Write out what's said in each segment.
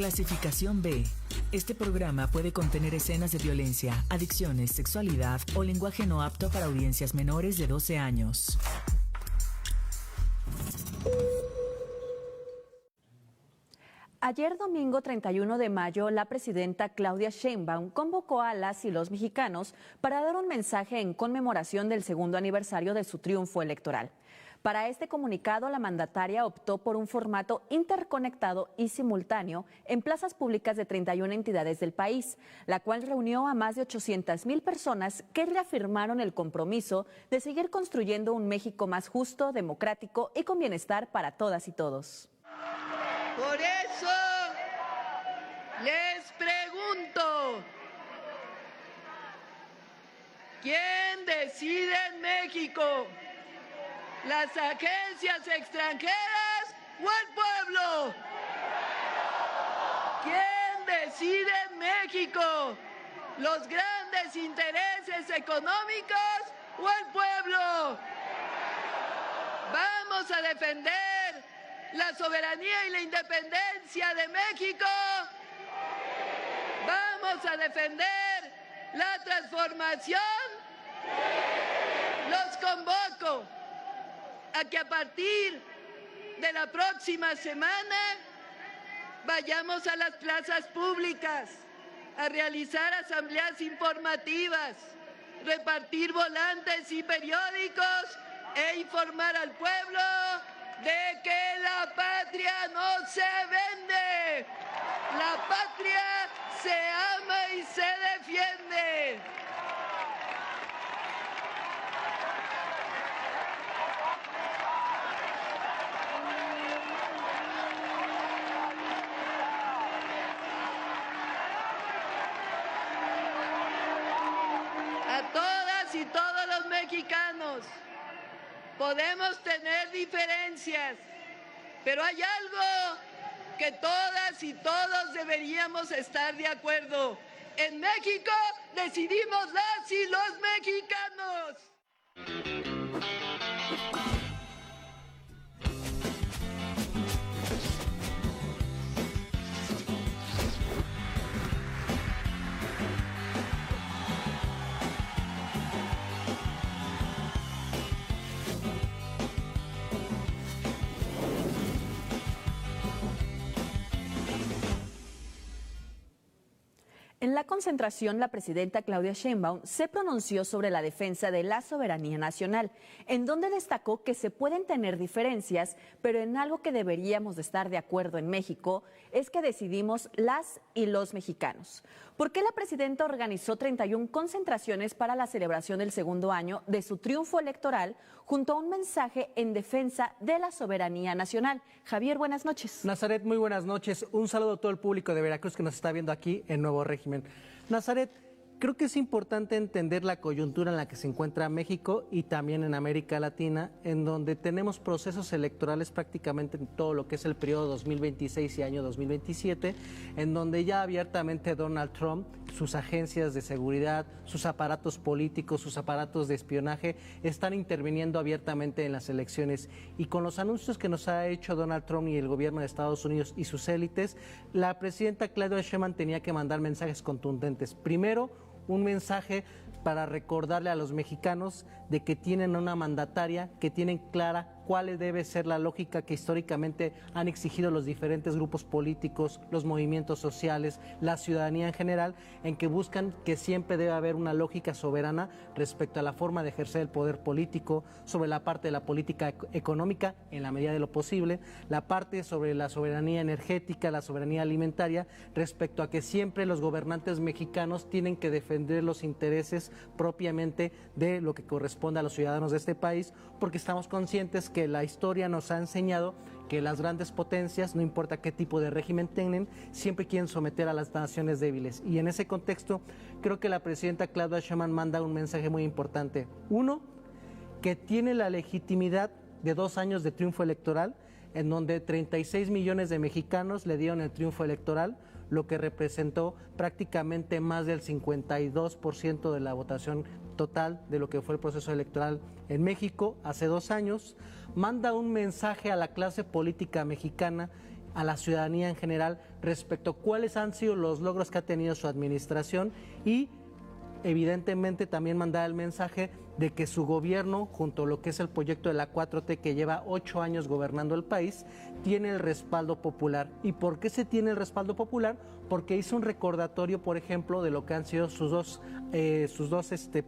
Clasificación B. Este programa puede contener escenas de violencia, adicciones, sexualidad o lenguaje no apto para audiencias menores de 12 años. Ayer domingo 31 de mayo, la presidenta Claudia Sheinbaum convocó a las y los mexicanos para dar un mensaje en conmemoración del segundo aniversario de su triunfo electoral. Para este comunicado, la mandataria optó por un formato interconectado y simultáneo en plazas públicas de 31 entidades del país, la cual reunió a más de 800,000 personas que reafirmaron el compromiso de seguir construyendo un México más justo, democrático y con bienestar para todas y todos. Por eso les pregunto, ¿quién decide en México? ¿Las agencias extranjeras o el pueblo? ¿Quién decide en México? ¿Los grandes intereses económicos o el pueblo? Vamos a defender la soberanía y la independencia de México. Vamos a defender la transformación. Los convoco a que a partir de la próxima semana vayamos a las plazas públicas a realizar asambleas informativas, repartir volantes y periódicos e informar al pueblo de que la patria no se vende, la patria se ama y se defiende. A todas y todos los mexicanos, podemos tener diferencias, pero hay algo que todas y todos deberíamos estar de acuerdo. En México decidimos las y los mexicanos. En la concentración, la presidenta Claudia Sheinbaum se pronunció sobre la defensa de la soberanía nacional, en donde destacó que se pueden tener diferencias, pero en algo que deberíamos de estar de acuerdo en México es que decidimos las y los mexicanos. ¿Por qué la presidenta organizó 31 concentraciones para la celebración del segundo año de su triunfo electoral, junto a un mensaje en defensa de la soberanía nacional? Javier, buenas noches. Nazaret, muy buenas noches. Un saludo a todo el público de Veracruz que nos está viendo aquí en Nuevo Régimen. Nazaret, creo que es importante entender la coyuntura en la que se encuentra México y también en América Latina, en donde tenemos procesos electorales prácticamente en todo lo que es el periodo 2026 y año 2027, en donde ya abiertamente Donald Trump, sus agencias de seguridad, sus aparatos políticos, sus aparatos de espionaje, están interviniendo abiertamente en las elecciones. Y con los anuncios que nos ha hecho Donald Trump y el gobierno de Estados Unidos y sus élites, la presidenta Claudia Sheinbaum tenía que mandar mensajes contundentes. Primero, un mensaje para recordarle a los mexicanos de que tienen una mandataria, que tienen clara cuál debe ser la lógica que históricamente han exigido los diferentes grupos políticos, los movimientos sociales, la ciudadanía en general, en que buscan que siempre debe haber una lógica soberana respecto a la forma de ejercer el poder político, sobre la parte de la política económica en la medida de lo posible, la parte sobre la soberanía energética, la soberanía alimentaria, respecto a que siempre los gobernantes mexicanos tienen que defender los intereses propiamente de lo que corresponde a los ciudadanos de este país, porque estamos conscientes que la historia nos ha enseñado que las grandes potencias, no importa qué tipo de régimen tengan, siempre quieren someter a las naciones débiles. Y en ese contexto, creo que la presidenta Claudia Sheinbaum manda un mensaje muy importante. Uno, que tiene la legitimidad de 2 años de triunfo electoral, en donde 36 millones de mexicanos le dieron el triunfo electoral, lo que representó prácticamente más del 52% de la votación total de lo que fue el proceso electoral en México hace 2 años. Manda un mensaje a la clase política mexicana, a la ciudadanía en general, respecto a cuáles han sido los logros que ha tenido su administración y evidentemente también mandar el mensaje de que su gobierno, junto a lo que es el proyecto de la 4T, que lleva 8 años gobernando el país, tiene el respaldo popular. ¿Y por qué se tiene el respaldo popular? Porque hizo un recordatorio, por ejemplo, de lo que han sido sus dos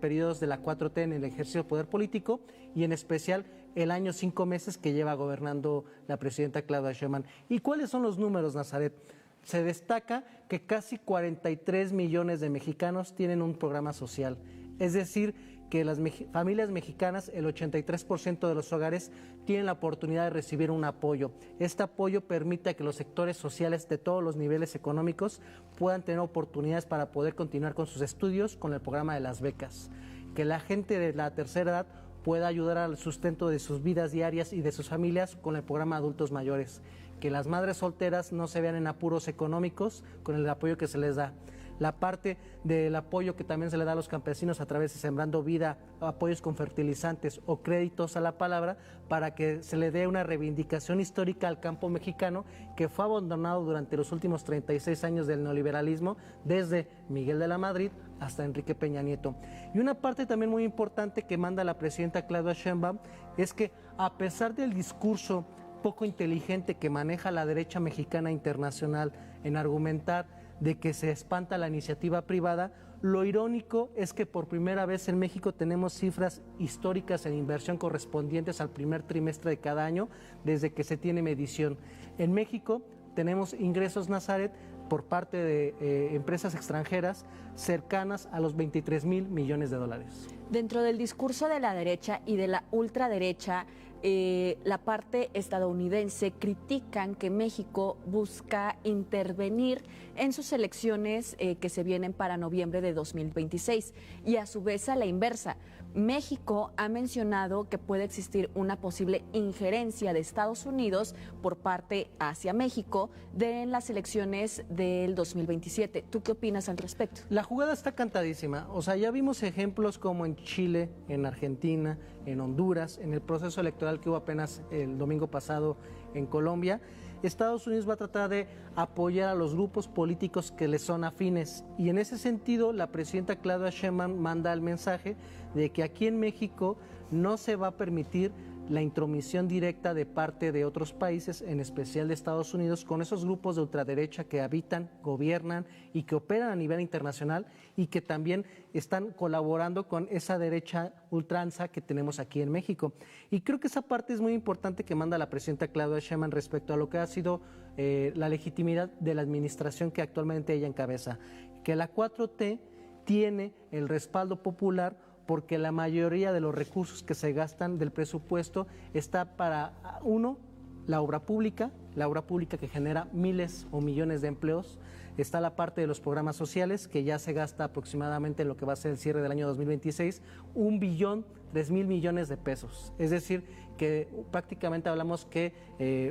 periodos de la 4T en el ejercicio del poder político y en especial el año 5 meses que lleva gobernando la presidenta Claudia Sheinbaum. ¿Y cuáles son los números, Nazaret? Se destaca que casi 43 millones de mexicanos tienen un programa social. Es decir, que las familias mexicanas, el 83% de los hogares tienen la oportunidad de recibir un apoyo. Este apoyo permite que los sectores sociales de todos los niveles económicos puedan tener oportunidades para poder continuar con sus estudios con el programa de las becas. Que la gente de la tercera edad pueda ayudar al sustento de sus vidas diarias y de sus familias con el programa Adultos Mayores. Que las madres solteras no se vean en apuros económicos con el apoyo que se les da. La parte del apoyo que también se le da a los campesinos a través de Sembrando Vida, apoyos con fertilizantes o créditos a la palabra, para que se le dé una reivindicación histórica al campo mexicano que fue abandonado durante los últimos 36 años del neoliberalismo, desde Miguel de la Madrid hasta Enrique Peña Nieto. Y una parte también muy importante que manda la presidenta Claudia Sheinbaum es que, a pesar del discurso poco inteligente que maneja la derecha mexicana internacional en argumentar de que se espanta la iniciativa privada, lo irónico es que por primera vez en México tenemos cifras históricas en inversión correspondientes al primer trimestre de cada año desde que se tiene medición. En México tenemos ingresos, Nazaret, por parte de empresas extranjeras cercanas a los 23,000 millones de dólares. Dentro del discurso de la derecha y de la ultraderecha, la parte estadounidense critican que México busca intervenir en sus elecciones que se vienen para noviembre de 2026 y a su vez a la inversa. México ha mencionado que puede existir una posible injerencia de Estados Unidos por parte hacia México en las elecciones del 2027. ¿Tú qué opinas al respecto? La jugada está cantadísima. O sea, ya vimos ejemplos como en Chile, en Argentina, en Honduras, en el proceso electoral que hubo apenas el domingo pasado en Colombia. Estados Unidos va a tratar de apoyar a los grupos políticos que le son afines y en ese sentido la presidenta Claudia Sheinbaum manda el mensaje de que aquí en México no se va a permitir la intromisión directa de parte de otros países, en especial de Estados Unidos, con esos grupos de ultraderecha que habitan, gobiernan y que operan a nivel internacional y que también están colaborando con esa derecha ultranza que tenemos aquí en México. Y creo que esa parte es muy importante que manda la presidenta Claudia Sheinbaum respecto a lo que ha sido la legitimidad de la administración que actualmente ella encabeza. Que la 4T tiene el respaldo popular porque la mayoría de los recursos que se gastan del presupuesto está para, uno, la obra pública que genera miles o millones de empleos. Está la parte de los programas sociales, que ya se gasta aproximadamente en lo que va a ser el cierre del año 2026, 1.003.000 millones de pesos. Es decir, que prácticamente hablamos que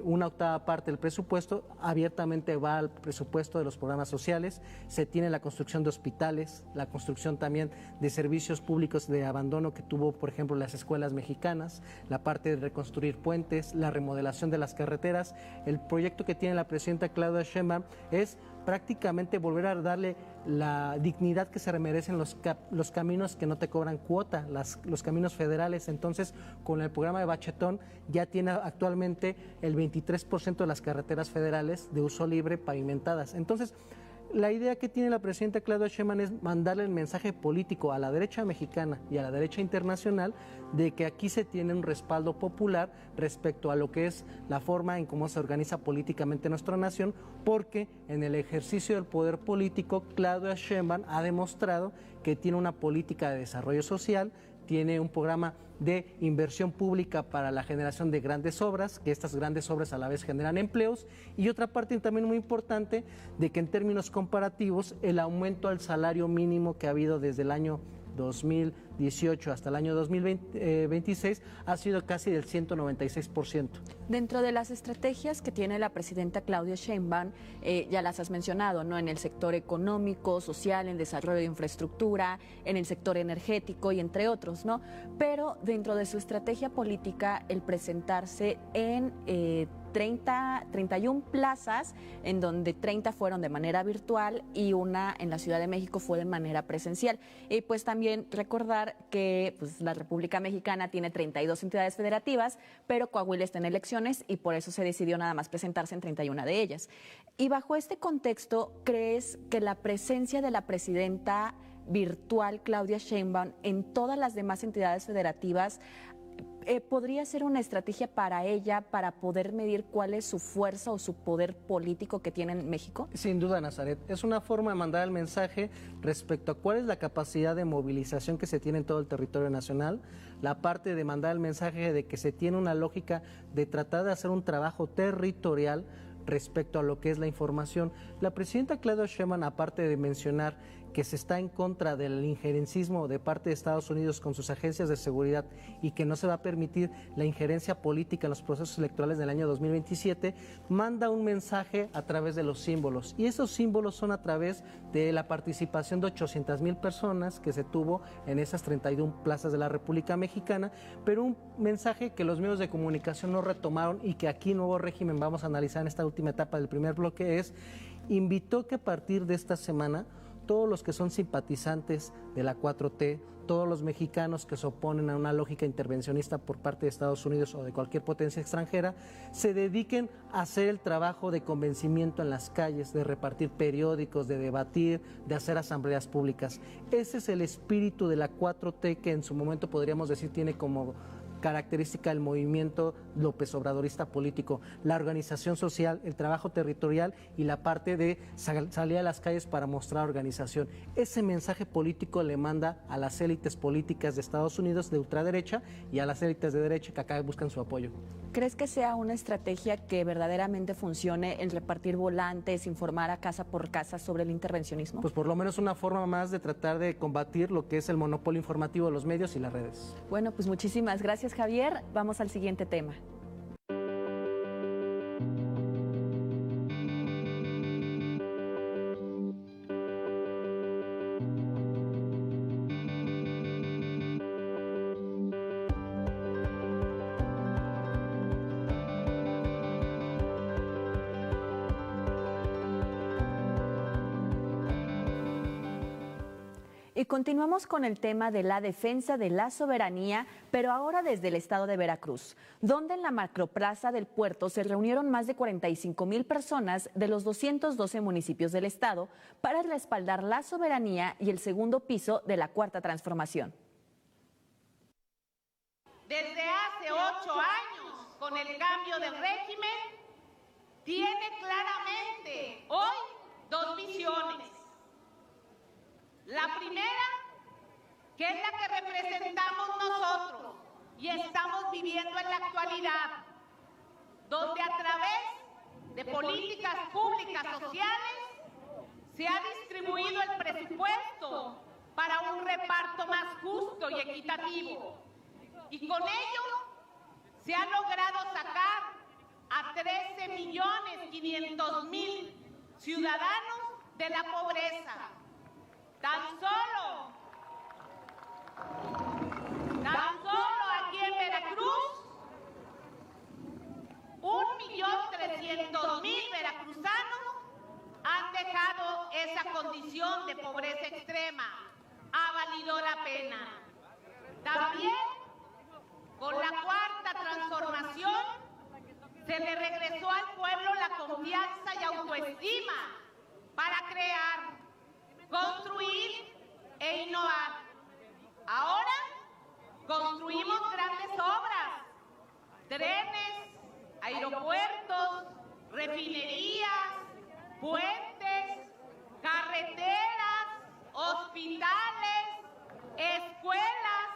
una octava parte del presupuesto abiertamente va al presupuesto de los programas sociales. Se tiene la construcción de hospitales, la construcción también de servicios públicos de abandono que tuvo, por ejemplo, las escuelas mexicanas, la parte de reconstruir puentes, la remodelación de las carreteras. El proyecto que tiene la presidenta Claudia Sheinbaum es prácticamente volver a darle la dignidad que se merecen los caminos que no te cobran cuota, los caminos federales. Entonces, con el programa de Bachetón ya tiene actualmente el 23% de las carreteras federales de uso libre pavimentadas. Entonces, la idea que tiene la presidenta Claudia Sheinbaum es mandarle el mensaje político a la derecha mexicana y a la derecha internacional de que aquí se tiene un respaldo popular respecto a lo que es la forma en cómo se organiza políticamente nuestra nación, porque en el ejercicio del poder político Claudia Sheinbaum ha demostrado que tiene una política de desarrollo social, tiene un programa de inversión pública para la generación de grandes obras, que estas grandes obras a la vez generan empleos, y otra parte también muy importante de que en términos comparativos el aumento al salario mínimo que ha habido desde el año 2018 hasta el año 2026 ha sido casi del 196%. Dentro de las estrategias que tiene la presidenta Claudia Sheinbaum, ya las has mencionado, ¿no? En el sector económico, social, en desarrollo de infraestructura, en el sector energético y entre otros, ¿no? Pero dentro de su estrategia política, el presentarse en 31 plazas, en donde 30 fueron de manera virtual y una en la Ciudad de México fue de manera presencial. Y pues también recordar que pues, la República Mexicana tiene 32 entidades federativas, pero Coahuila está en elecciones y por eso se decidió nada más presentarse en 31 de ellas. Y bajo este contexto, ¿crees que la presencia de la presidenta virtual Claudia Sheinbaum en todas las demás entidades federativas podría ser una estrategia para ella para poder medir cuál es su fuerza o su poder político que tiene en México? Sin duda, Nazaret. Es una forma de mandar el mensaje respecto a cuál es la capacidad de movilización que se tiene en todo el territorio nacional, la parte de mandar el mensaje de que se tiene una lógica de tratar de hacer un trabajo territorial respecto a lo que es la información. La presidenta Claudia Sheinbaum, aparte de mencionar que se está en contra del injerencismo de parte de Estados Unidos con sus agencias de seguridad y que no se va a permitir la injerencia política en los procesos electorales del año 2027, manda un mensaje a través de los símbolos. Y esos símbolos son a través de la participación de 800,000 personas que se tuvo en esas 31 plazas de la República Mexicana, pero un mensaje que los medios de comunicación no retomaron y que aquí Nuevo Régimen vamos a analizar en esta última etapa del primer bloque es, invitó que a partir de esta semana todos los que son simpatizantes de la 4T, todos los mexicanos que se oponen a una lógica intervencionista por parte de Estados Unidos o de cualquier potencia extranjera, se dediquen a hacer el trabajo de convencimiento en las calles, de repartir periódicos, de debatir, de hacer asambleas públicas. Ese es el espíritu de la 4T que en su momento podríamos decir tiene como característica del movimiento López Obradorista político, la organización social, el trabajo territorial y la parte de salir a las calles para mostrar organización. Ese mensaje político le manda a las élites políticas de Estados Unidos de ultraderecha y a las élites de derecha que acá buscan su apoyo. ¿Crees que sea una estrategia que verdaderamente funcione en repartir volantes, informar a casa por casa sobre el intervencionismo? Pues por lo menos una forma más de tratar de combatir lo que es el monopolio informativo de los medios y las redes. Bueno, pues muchísimas gracias, Javier. Vamos al siguiente tema. Y continuamos con el tema de la defensa de la soberanía, pero ahora desde el estado de Veracruz, donde en la macroplaza del puerto se reunieron más de 45,000 personas de los 212 municipios del estado para respaldar la soberanía y el segundo piso de la Cuarta Transformación. Desde hace 8 años, con el cambio del régimen, tiene claramente hoy dos visiones. La primera, que es la que representamos nosotros y estamos viviendo en la actualidad, donde a través de políticas públicas sociales se ha distribuido el presupuesto para un reparto más justo y equitativo. Y con ello se ha logrado sacar a 13,500,000 ciudadanos de la pobreza. Tan solo aquí en Veracruz, 1,300,000 veracruzanos han dejado esa condición de pobreza extrema. Ha valido la pena. También, con la Cuarta Transformación, se le regresó al pueblo la confianza y autoestima para crear, construir e innovar. Ahora construimos grandes obras, trenes, aeropuertos, refinerías, puentes, carreteras, hospitales, escuelas,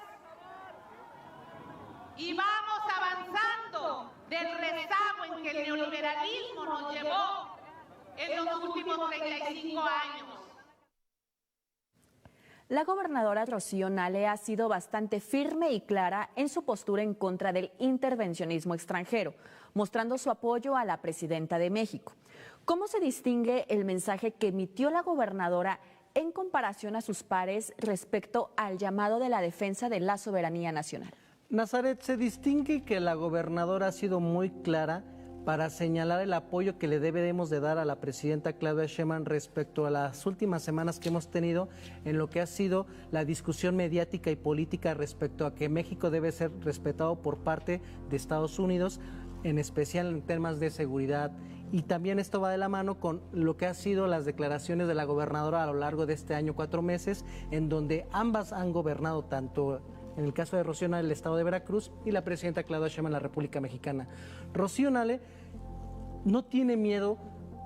y vamos avanzando del rezago en que el neoliberalismo nos llevó en los últimos 35 años. La gobernadora Rocío Nale ha sido bastante firme y clara en su postura en contra del intervencionismo extranjero, mostrando su apoyo a la presidenta de México. ¿Cómo se distingue el mensaje que emitió la gobernadora en comparación a sus pares respecto al llamado de la defensa de la soberanía nacional? Nazaret, se distingue que la gobernadora ha sido muy clara para señalar el apoyo que le debemos de dar a la presidenta Claudia Sheinbaum respecto a las últimas semanas que hemos tenido en lo que ha sido la discusión mediática y política respecto a que México debe ser respetado por parte de Estados Unidos, en especial en temas de seguridad. Y también esto va de la mano con lo que ha sido las declaraciones de la gobernadora a lo largo de este año, 4 meses, en donde ambas han gobernado, tanto en el caso de Rocío Nale, el estado de Veracruz, y la presidenta Claudia Sheinbaum en la República Mexicana. Rocío Nale no tiene miedo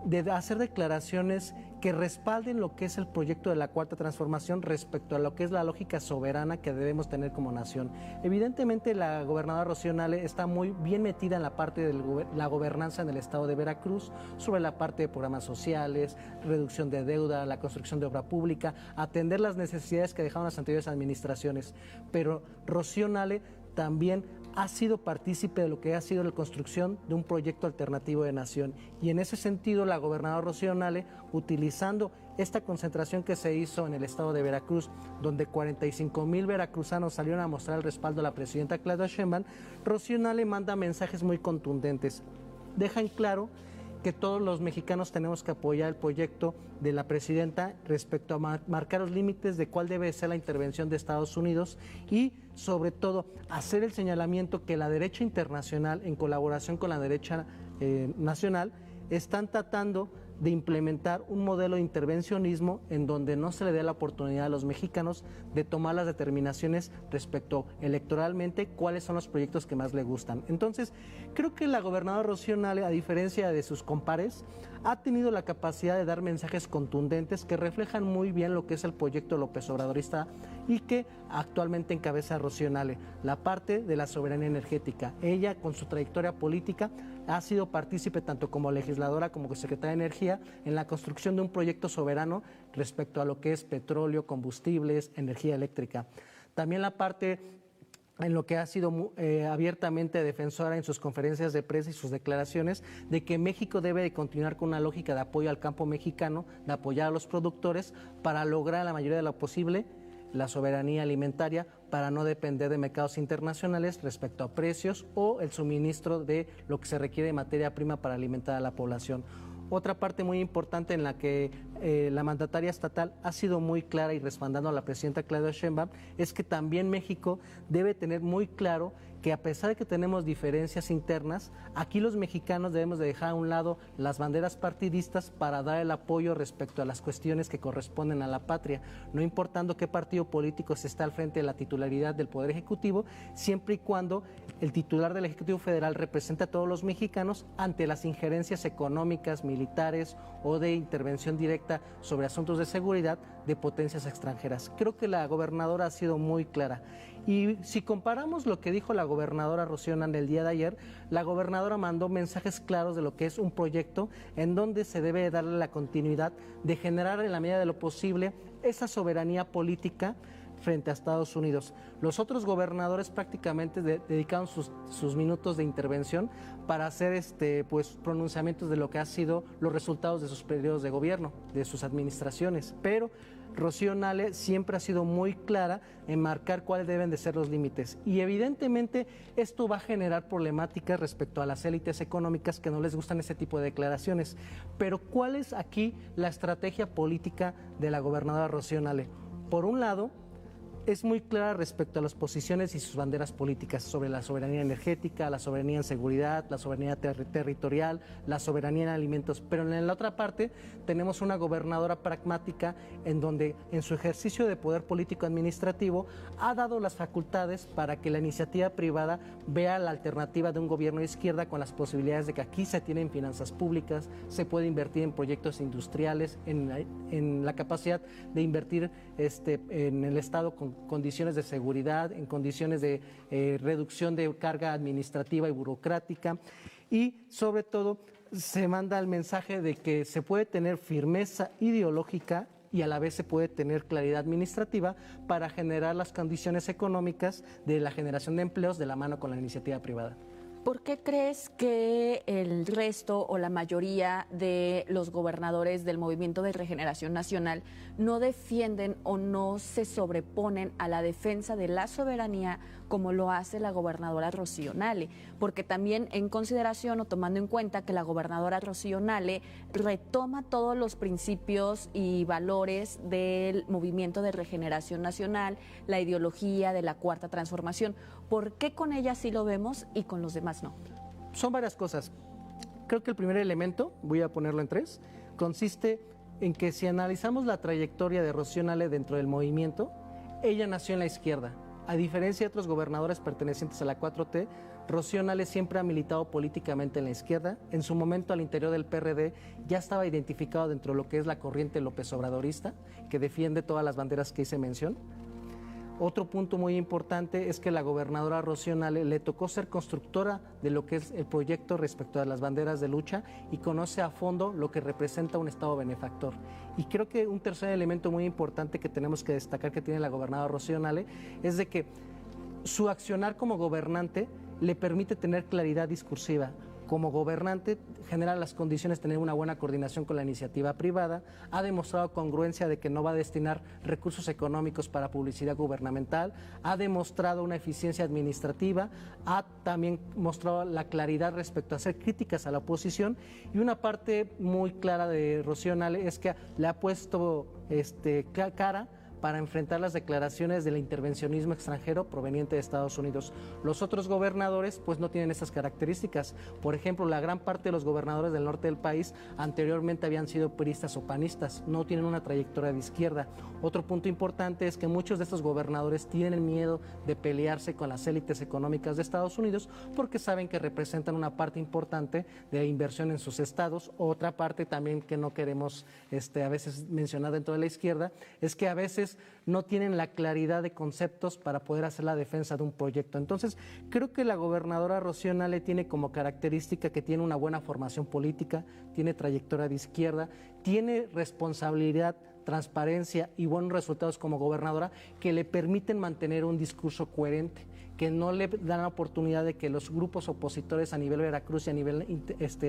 de hacer declaraciones que respalden lo que es el proyecto de la Cuarta Transformación respecto a lo que es la lógica soberana que debemos tener como nación. Evidentemente, la gobernadora Rocío Nale está muy bien metida en la parte de la gobernanza en el estado de Veracruz, sobre la parte de programas sociales, reducción de deuda, la construcción de obra pública, atender las necesidades que dejaron las anteriores administraciones. Pero Rocío Nale también ha sido partícipe de lo que ha sido la construcción de un proyecto alternativo de nación. Y en ese sentido, la gobernadora Rocío Nale, utilizando esta concentración que se hizo en el estado de Veracruz, donde 45,000 veracruzanos salieron a mostrar el respaldo a la presidenta Claudia Sheinbaum, Rocío Nale manda mensajes muy contundentes. Deja en claro que todos los mexicanos tenemos que apoyar el proyecto de la presidenta respecto a marcar los límites de cuál debe ser la intervención de Estados Unidos y, sobre todo, hacer el señalamiento que la derecha internacional, en colaboración con la derecha nacional, están tratando de implementar un modelo de intervencionismo en donde no se le dé la oportunidad a los mexicanos de tomar las determinaciones respecto electoralmente cuáles son los proyectos que más le gustan. Entonces, creo que la gobernadora Rocío Nale, a diferencia de sus compares, ha tenido la capacidad de dar mensajes contundentes que reflejan muy bien lo que es el proyecto López Obradorista y que actualmente encabeza Rocío Nale, la parte de la soberanía energética. Ella, con su trayectoria política, ha sido partícipe tanto como legisladora como secretaria de Energía en la construcción de un proyecto soberano respecto a lo que es petróleo, combustibles, energía eléctrica. También la parte en lo que ha sido abiertamente defensora en sus conferencias de prensa y sus declaraciones de que México debe de continuar con una lógica de apoyo al campo mexicano, de apoyar a los productores para lograr la mayoría de lo posible la soberanía alimentaria para no depender de mercados internacionales respecto a precios o el suministro de lo que se requiere de materia prima para alimentar a la población. Otra parte muy importante en la que la mandataria estatal ha sido muy clara y respaldando a la presidenta Claudia Sheinbaum es que también México debe tener muy claro que a pesar de que tenemos diferencias internas, aquí los mexicanos debemos de dejar a un lado las banderas partidistas para dar el apoyo respecto a las cuestiones que corresponden a la patria, no importando qué partido político se está al frente de la titularidad del Poder Ejecutivo, siempre y cuando el titular del Ejecutivo Federal represente a todos los mexicanos ante las injerencias económicas, militares o de intervención directa sobre asuntos de seguridad de potencias extranjeras. Creo que la gobernadora ha sido muy clara. Y si comparamos lo que dijo la gobernadora Rocío Nale el día de ayer, la gobernadora mandó mensajes claros de lo que es un proyecto en donde se debe darle la continuidad de generar en la medida de lo posible esa soberanía política frente a Estados Unidos. Los otros gobernadores prácticamente dedicaron sus minutos de intervención para hacer pronunciamientos de lo que han sido los resultados de sus periodos de gobierno, de sus administraciones, pero Rocío Nale siempre ha sido muy clara en marcar cuáles deben de ser los límites y evidentemente esto va a generar problemáticas respecto a las élites económicas que no les gustan ese tipo de declaraciones. Pero ¿cuál es aquí la estrategia política de la gobernadora Rocío Nale? Por un lado, es muy clara respecto a las posiciones y sus banderas políticas sobre la soberanía energética, la soberanía en seguridad, la soberanía territorial, la soberanía en alimentos. Pero en la otra parte tenemos una gobernadora pragmática en donde en su ejercicio de poder político administrativo ha dado las facultades para que la iniciativa privada vea la alternativa de un gobierno de izquierda con las posibilidades de que aquí se tienen finanzas públicas, se puede invertir en proyectos industriales, en la capacidad de invertir en el Estado con condiciones de seguridad, en condiciones de reducción de carga administrativa y burocrática y sobre todo se manda el mensaje de que se puede tener firmeza ideológica y a la vez se puede tener claridad administrativa para generar las condiciones económicas de la generación de empleos de la mano con la iniciativa privada. ¿Por qué crees que el resto o la mayoría de los gobernadores del Movimiento de Regeneración Nacional no defienden o no se sobreponen a la defensa de la soberanía como lo hace la gobernadora Rocío Nale, porque también en consideración o tomando en cuenta que la gobernadora Rocío Nale retoma todos los principios y valores del Movimiento de Regeneración Nacional, la ideología de la Cuarta Transformación. ¿Por qué con ella sí lo vemos y con los demás no? Son varias cosas. Creo que el primer elemento, voy a ponerlo en 3, consiste en que si analizamos la trayectoria de Rocío Nale dentro del movimiento, ella nació en la izquierda. A diferencia de otros gobernadores pertenecientes a la 4T, Rocío Nale siempre ha militado políticamente en la izquierda. En su momento, al interior del PRD, ya estaba identificado dentro de lo que es la corriente López Obradorista, que defiende todas las banderas que hice mención. Otro punto muy importante es que la gobernadora Rocío Nale le tocó ser constructora de lo que es el proyecto respecto a las banderas de lucha y conoce a fondo lo que representa un Estado benefactor. Y creo que un tercer elemento muy importante que tenemos que destacar que tiene la gobernadora Rocío Nale es de que su accionar como gobernante le permite tener claridad discursiva. Como gobernante genera las condiciones de tener una buena coordinación con la iniciativa privada, ha demostrado congruencia de que no va a destinar recursos económicos para publicidad gubernamental, ha demostrado una eficiencia administrativa, ha también mostrado la claridad respecto a hacer críticas a la oposición, y una parte muy clara de Rocío Nale es que le ha puesto cara para enfrentar las declaraciones del intervencionismo extranjero proveniente de Estados Unidos. Los otros gobernadores pues no tienen esas características. Por ejemplo, la gran parte de los gobernadores del norte del país anteriormente habían sido priistas o panistas, no tienen una trayectoria de izquierda. Otro punto importante es que muchos de estos gobernadores tienen miedo de pelearse con las élites económicas de Estados Unidos porque saben que representan una parte importante de la inversión en sus estados. Otra parte también que no queremos a veces mencionar dentro de la izquierda es que a veces no tienen la claridad de conceptos para poder hacer la defensa de un proyecto. Entonces, creo que la gobernadora Rocío Nale tiene como característica que tiene una buena formación política, tiene trayectoria de izquierda, tiene responsabilidad, transparencia y buenos resultados como gobernadora que le permiten mantener un discurso coherente, que no le dan la oportunidad de que los grupos opositores a nivel Veracruz y a nivel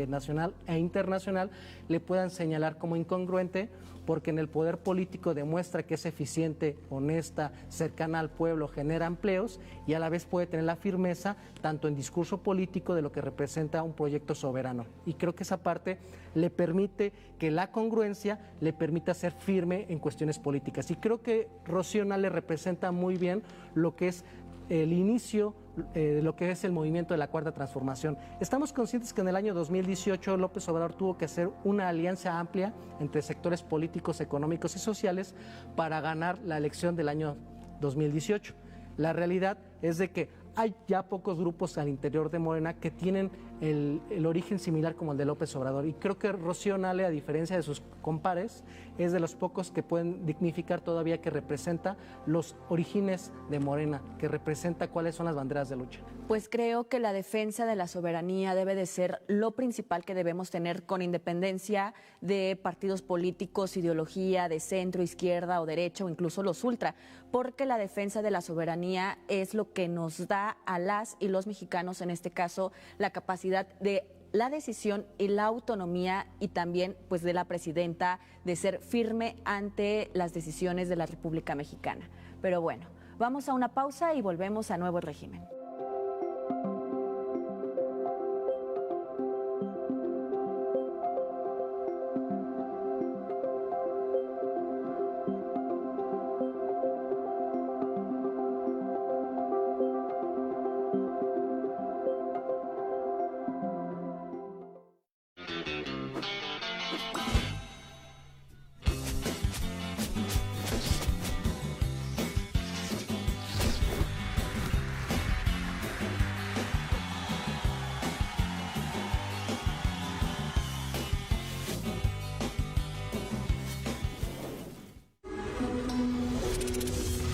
nacional e internacional le puedan señalar como incongruente, porque en el poder político demuestra que es eficiente, honesta, cercana al pueblo, genera empleos y a la vez puede tener la firmeza tanto en discurso político de lo que representa un proyecto soberano. Y creo que esa parte le permite que la congruencia le permita ser firme en cuestiones políticas. Y creo que Rocío Nale representa muy bien lo que es el inicio de lo que es el movimiento de la Cuarta Transformación. Estamos conscientes que en el año 2018 López Obrador tuvo que hacer una alianza amplia entre sectores políticos, económicos y sociales para ganar la elección del año 2018. La realidad es de que hay ya pocos grupos al interior de Morena que tienen el origen similar como el de López Obrador. Y creo que Rocío Nale, a diferencia de sus compares, es de los pocos que pueden dignificar todavía que representa los orígenes de Morena, que representa cuáles son las banderas de lucha. Pues creo que la defensa de la soberanía debe de ser lo principal que debemos tener, con independencia de partidos políticos, ideología de centro, izquierda o derecha o incluso los ultra, porque la defensa de la soberanía es lo que nos da a las y los mexicanos, en este caso, la capacidad de la decisión y la autonomía, y también pues de la presidenta de ser firme ante las decisiones de la República Mexicana. Pero bueno, vamos a una pausa y volvemos a Nuevo Régimen.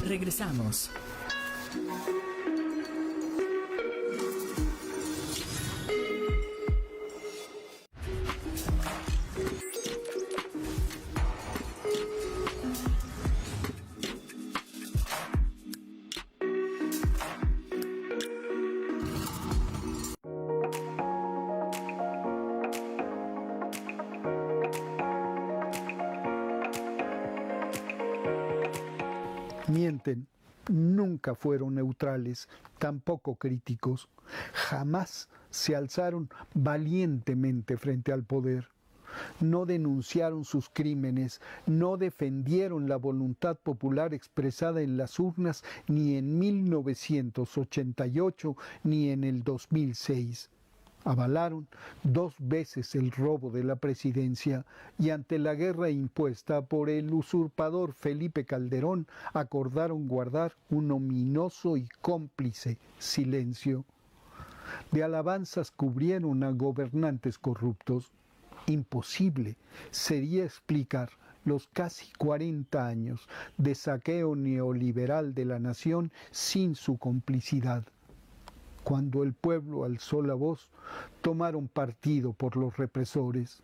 Regresamos. Mienten, nunca fueron neutrales, tampoco críticos, jamás se alzaron valientemente frente al poder. No denunciaron sus crímenes, no defendieron la voluntad popular expresada en las urnas ni en 1988 ni en el 2006. Avalaron 2 veces el robo de la presidencia y ante la guerra impuesta por el usurpador Felipe Calderón acordaron guardar un ominoso y cómplice silencio. De alabanzas cubrieron a gobernantes corruptos. Imposible sería explicar los casi 40 años de saqueo neoliberal de la nación sin su complicidad. Cuando el pueblo alzó la voz, tomaron partido por los represores.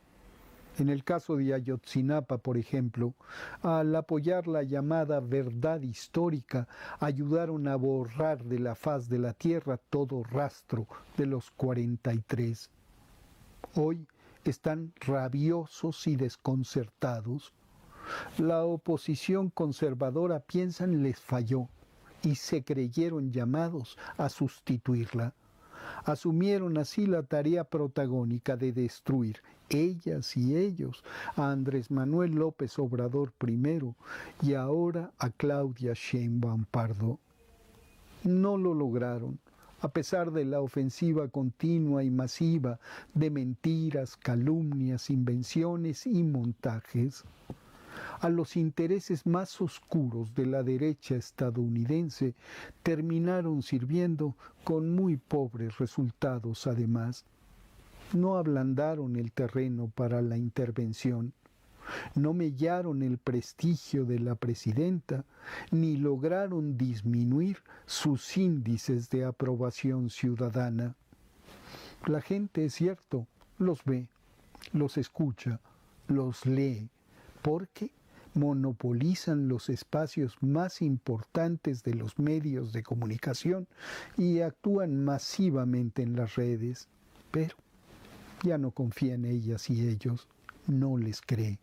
En el caso de Ayotzinapa, por ejemplo, al apoyar la llamada verdad histórica, ayudaron a borrar de la faz de la tierra todo rastro de los 43. Hoy están rabiosos y desconcertados. La oposición conservadora piensan les falló y se creyeron llamados a sustituirla. Asumieron así la tarea protagónica de destruir, ellas y ellos, a Andrés Manuel López Obrador primero y ahora a Claudia Sheinbaum Pardo. No lo lograron, a pesar de la ofensiva continua y masiva de mentiras, calumnias, invenciones y montajes. A los intereses más oscuros de la derecha estadounidense terminaron sirviendo con muy pobres resultados además. No ablandaron el terreno para la intervención, no mellaron el prestigio de la presidenta, ni lograron disminuir sus índices de aprobación ciudadana. La gente, es cierto, los ve, los escucha, los lee, porque monopolizan los espacios más importantes de los medios de comunicación y actúan masivamente en las redes, pero ya no confía en ellas y ellos, no les cree.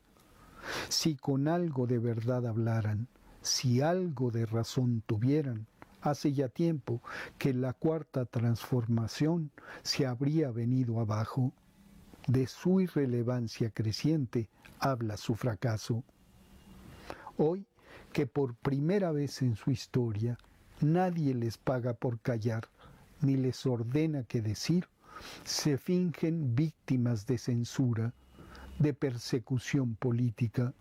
Si con algo de verdad hablaran, si algo de razón tuvieran, hace ya tiempo que la cuarta transformación se habría venido abajo. De su irrelevancia creciente habla su fracaso. Hoy, que por primera vez en su historia nadie les paga por callar, ni les ordena qué decir, se fingen víctimas de censura, de persecución política.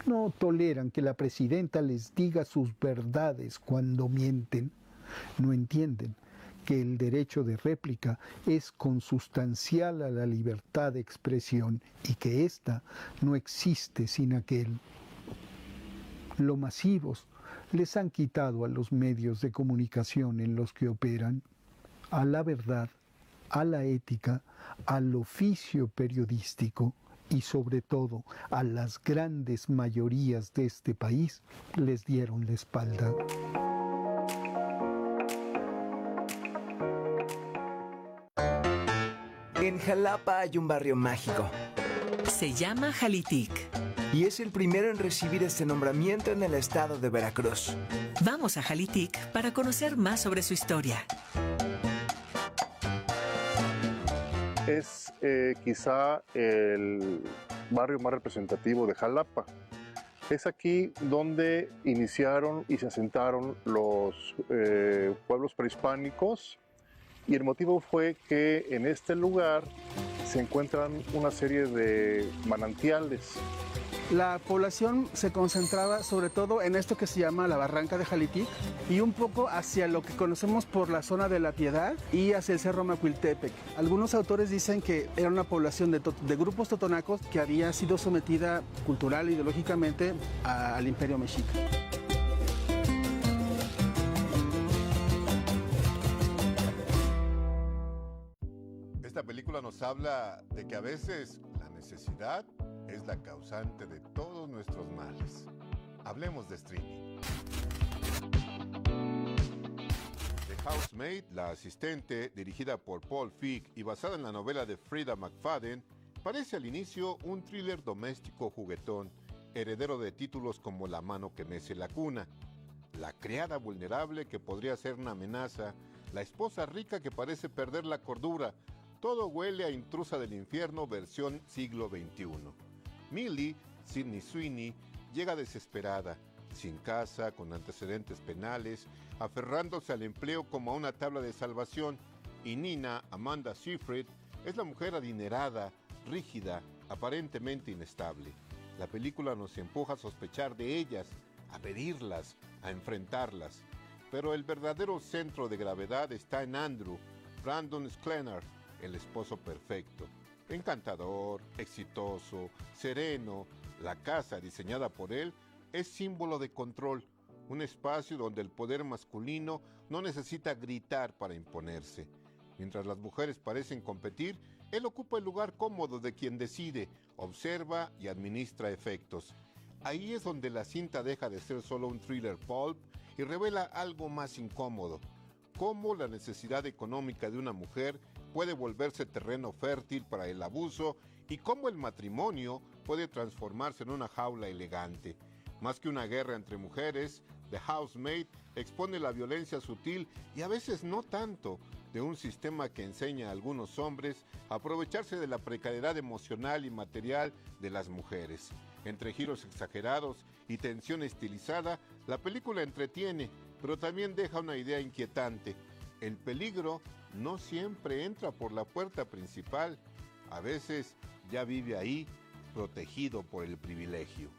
No toleran que la presidenta les diga sus verdades cuando mienten. No entienden que el derecho de réplica es consustancial a la libertad de expresión y que ésta no existe sin aquel. Lo masivos les han quitado a los medios de comunicación en los que operan, a la verdad, a la ética, al oficio periodístico y sobre todo a las grandes mayorías de este país les dieron la espalda. En Jalapa hay un barrio mágico. Se llama Jalitic. Y es el primero en recibir este nombramiento en el estado de Veracruz. Vamos a Jalitic para conocer más sobre su historia. Es quizá el barrio más representativo de Jalapa. Es aquí donde iniciaron y se asentaron los pueblos prehispánicos y el motivo fue que en este lugar se encuentran una serie de manantiales. La población se concentraba sobre todo en esto que se llama la Barranca de Jalitic y un poco hacia lo que conocemos por la zona de La Piedad y hacia el Cerro Macuiltepec. Algunos autores dicen que era una población de grupos totonacos que había sido sometida cultural e ideológicamente al Imperio Mexica. Esta película nos habla de que a veces la necesidad es la causante de todos nuestros males. Hablemos de streaming. The Housemaid, la asistente, dirigida por Paul Feig y basada en la novela de Frida McFadden, parece al inicio un thriller doméstico juguetón, heredero de títulos como La mano que mece la cuna. la criada vulnerable que podría ser una amenaza, la esposa rica que parece perder la cordura. Todo huele a Intrusa del Infierno versión siglo XXI. Millie, Sydney Sweeney, llega desesperada, sin casa, con antecedentes penales, aferrándose al empleo como a una tabla de salvación, y Nina, Amanda Seyfried, es la mujer adinerada, rígida, aparentemente inestable. La película nos empuja a sospechar de ellas, a pedirlas, a enfrentarlas. Pero el verdadero centro de gravedad está en Andrew, Brandon Sklenar, el esposo perfecto. Encantador, exitoso, sereno, la casa diseñada por él es símbolo de control, un espacio donde el poder masculino no necesita gritar para imponerse. Mientras las mujeres parecen competir, él ocupa el lugar cómodo de quien decide, observa y administra efectos. Ahí es donde la cinta deja de ser solo un thriller pulp y revela algo más incómodo: cómo la necesidad económica de una mujer puede volverse terreno fértil para el abuso y cómo el matrimonio puede transformarse en una jaula elegante. Más que una guerra entre mujeres, The Housemaid expone la violencia sutil y a veces no tanto de un sistema que enseña a algunos hombres a aprovecharse de la precariedad emocional y material de las mujeres. Entre giros exagerados y tensión estilizada, la película entretiene, pero también deja una idea inquietante. El peligro no siempre entra por la puerta principal, a veces ya vive ahí, protegido por el privilegio.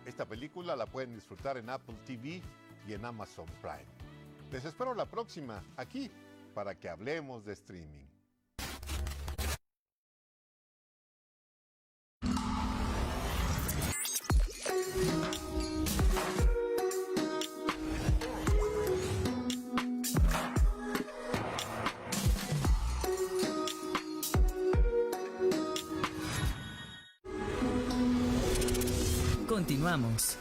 Esta película la pueden disfrutar en Apple TV y en Amazon Prime. Les espero la próxima, aquí, para que hablemos de streaming. Continuamos.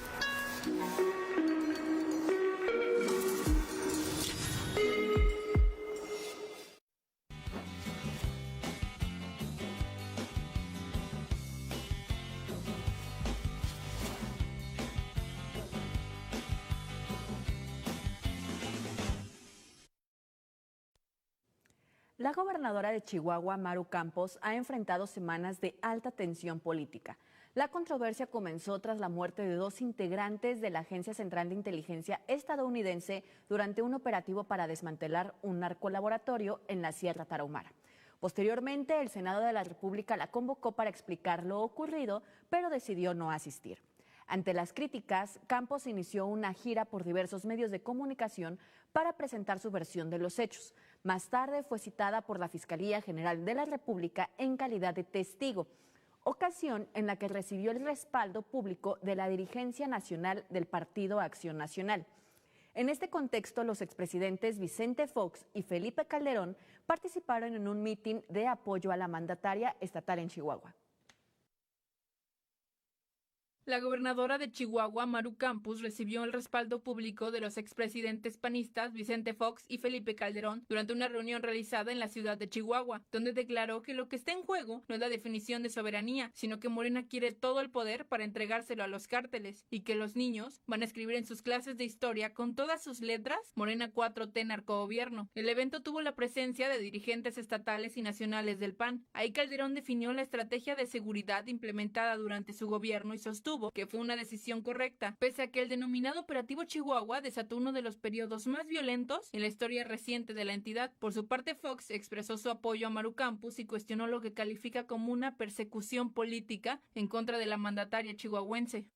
La gobernadora de Chihuahua, Maru Campos, ha enfrentado semanas de alta tensión política. La controversia comenzó tras la muerte de 2 integrantes de la Agencia Central de Inteligencia estadounidense durante un operativo para desmantelar un narcolaboratorio en la Sierra Tarahumara. Posteriormente, el Senado de la República la convocó para explicar lo ocurrido, pero decidió no asistir. Ante las críticas, Campos inició una gira por diversos medios de comunicación para presentar su versión de los hechos. Más tarde fue citada por la Fiscalía General de la República en calidad de testigo, ocasión en la que recibió el respaldo público de la dirigencia nacional del Partido Acción Nacional. En este contexto, los expresidentes Vicente Fox y Felipe Calderón participaron en un mitin de apoyo a la mandataria estatal en Chihuahua. La gobernadora de Chihuahua, Maru Campos, recibió el respaldo público de los expresidentes panistas Vicente Fox y Felipe Calderón durante una reunión realizada en la ciudad de Chihuahua, donde declaró que lo que está en juego no es la definición de soberanía, sino que Morena quiere todo el poder para entregárselo a los cárteles y que los niños van a escribir en sus clases de historia con todas sus letras Morena 4T narcogobierno. El evento tuvo la presencia de dirigentes estatales y nacionales del PAN. Ahí Calderón definió la estrategia de seguridad implementada durante su gobierno y sostuvo que fue una decisión correcta, pese a que el denominado Operativo Chihuahua desató uno de los periodos más violentos en la historia reciente de la entidad. Por su parte, Fox expresó su apoyo a Maru Campos y cuestionó lo que califica como una persecución política en contra de la mandataria chihuahuense.